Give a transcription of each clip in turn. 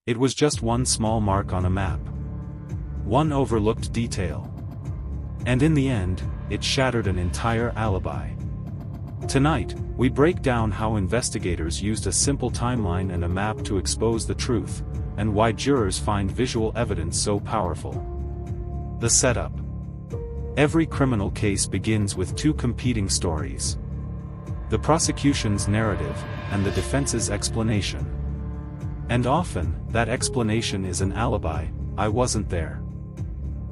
It was just one small mark on a map. One overlooked detail. And in the end, it shattered an entire alibi. Tonight, we break down how investigators used a simple timeline and a map to expose the truth, and why jurors find visual evidence so powerful. The setup. Every criminal case begins with two competing stories. The prosecution's narrative, and the defense's explanation. And often, that explanation is an alibi. I wasn't there.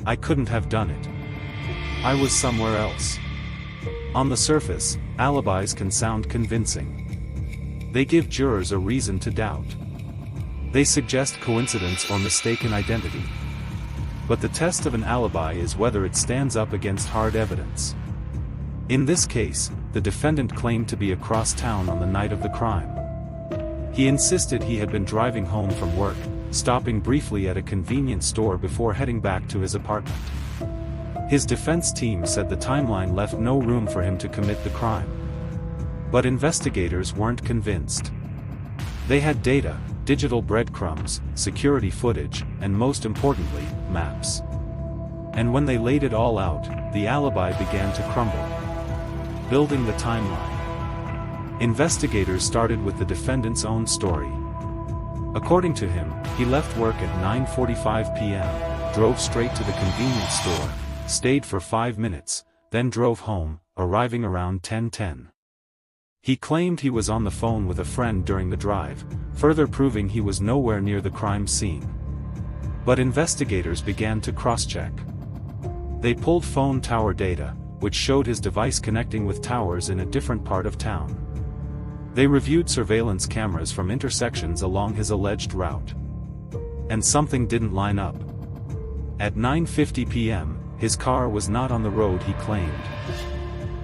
I couldn't have done it. I was somewhere else. On the surface, alibis can sound convincing. They give jurors a reason to doubt. They suggest coincidence or mistaken identity. But the test of an alibi is whether it stands up against hard evidence. In this case, the defendant claimed to be across town on the night of the crime. He insisted he had been driving home from work, stopping briefly at a convenience store before heading back to his apartment. His defense team said the timeline left no room for him to commit the crime. But investigators weren't convinced. They had data, digital breadcrumbs, security footage, and most importantly, maps. And when they laid it all out, the alibi began to crumble. Building the timeline. Investigators started with the defendant's own story. According to him, he left work at 9:45 p.m., drove straight to the convenience store, stayed for 5 minutes, then drove home, arriving around 10:10. He claimed he was on the phone with a friend during the drive, further proving he was nowhere near the crime scene. But investigators began to cross-check. They pulled phone tower data, which showed his device connecting with towers in a different part of town. They reviewed surveillance cameras from intersections along his alleged route. And something didn't line up. At 9:50 p.m., his car was not on the road he claimed.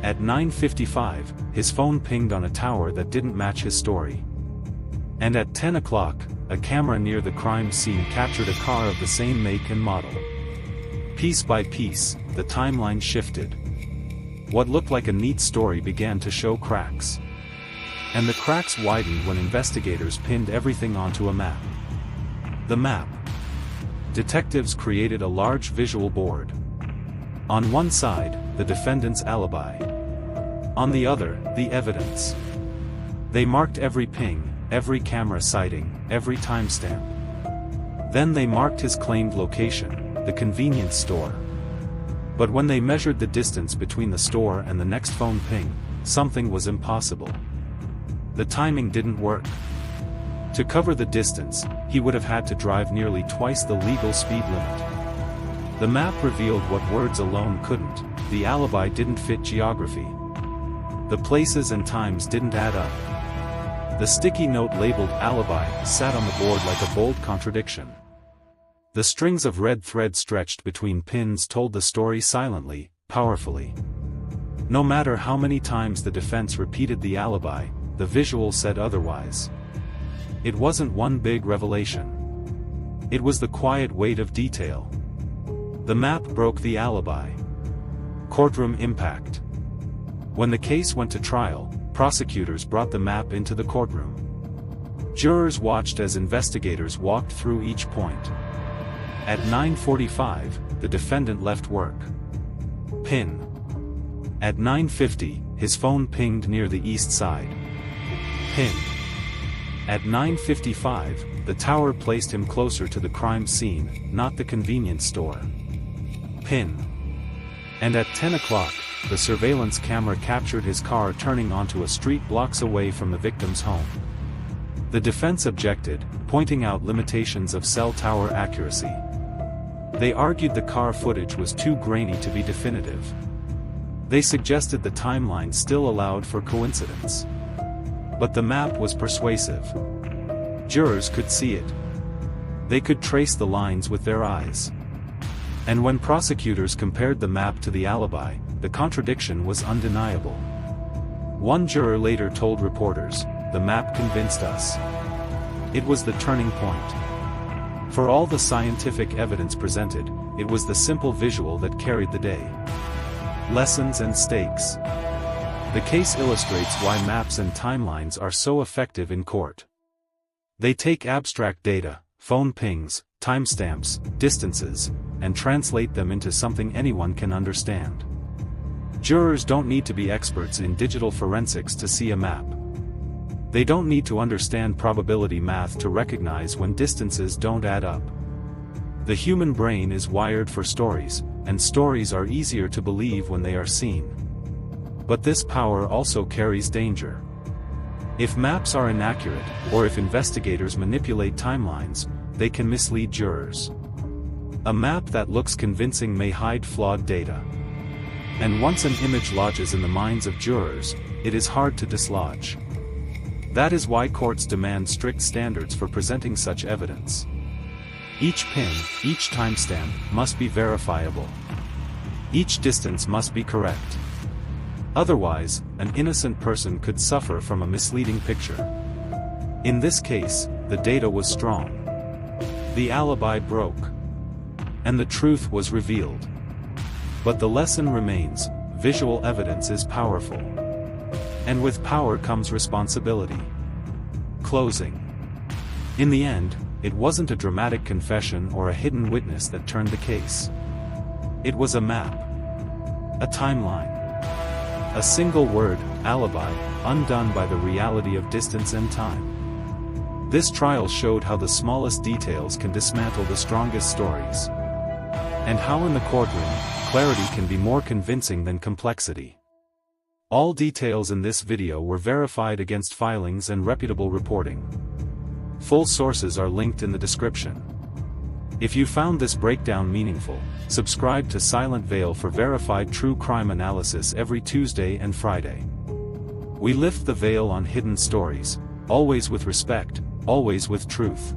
At 9:55, his phone pinged on a tower that didn't match his story. And at 10 o'clock, a camera near the crime scene captured a car of the same make and model. Piece by piece, the timeline shifted. What looked like a neat story began to show cracks. And the cracks widened when investigators pinned everything onto a map. The map. Detectives created a large visual board. On one side, the defendant's alibi. On the other, the evidence. They marked every ping, every camera sighting, every timestamp. Then they marked his claimed location, the convenience store. But when they measured the distance between the store and the next phone ping, something was impossible. The timing didn't work. To cover the distance, he would have had to drive nearly twice the legal speed limit. The map revealed what words alone couldn't. The alibi didn't fit geography. The places and times didn't add up. The sticky note labeled alibi sat on the board like a bold contradiction. The strings of red thread stretched between pins told the story silently, powerfully. No matter how many times the defense repeated the alibi, the visual said otherwise. It wasn't one big revelation. It was the quiet weight of detail. The map broke the alibi. Courtroom impact. When the case went to trial, prosecutors brought the map into the courtroom. Jurors watched as investigators walked through each point. At 9:45, the defendant left work. Pin. At 9:50, his phone pinged near the east side. Pin. At 9:55, the tower placed him closer to the crime scene, not the convenience store. Pin. And at 10 o'clock, the surveillance camera captured his car turning onto a street blocks away from the victim's home. The defense objected, pointing out limitations of cell tower accuracy. They argued the car footage was too grainy to be definitive. They suggested the timeline still allowed for coincidence. But the map was persuasive. Jurors could see it. They could trace the lines with their eyes. And when prosecutors compared the map to the alibi, the contradiction was undeniable. One juror later told reporters, "The map convinced us. It was the turning point." For all the scientific evidence presented, it was the simple visual that carried the day. Lessons and stakes. The case illustrates why maps and timelines are so effective in court. They take abstract data, phone pings, timestamps, distances, and translate them into something anyone can understand. Jurors don't need to be experts in digital forensics to see a map. They don't need to understand probability math to recognize when distances don't add up. The human brain is wired for stories, and stories are easier to believe when they are seen. But this power also carries danger. If maps are inaccurate, or if investigators manipulate timelines, they can mislead jurors. A map that looks convincing may hide flawed data. And once an image lodges in the minds of jurors, it is hard to dislodge. That is why courts demand strict standards for presenting such evidence. Each pin, each timestamp, must be verifiable. Each distance must be correct. Otherwise, an innocent person could suffer from a misleading picture. In this case, the data was strong. The alibi broke. And the truth was revealed. But the lesson remains: visual evidence is powerful. And with power comes responsibility. Closing. In the end, it wasn't a dramatic confession or a hidden witness that turned the case. It was a map. A timeline. A single word, alibi, undone by the reality of distance and time. This trial showed how the smallest details can dismantle the strongest stories. And how in the courtroom, clarity can be more convincing than complexity. All details in this video were verified against filings and reputable reporting. Full sources are linked in the description. If you found this breakdown meaningful, subscribe to Silent Veil for verified true crime analysis every Tuesday and Friday. We lift the veil on hidden stories, always with respect, always with truth.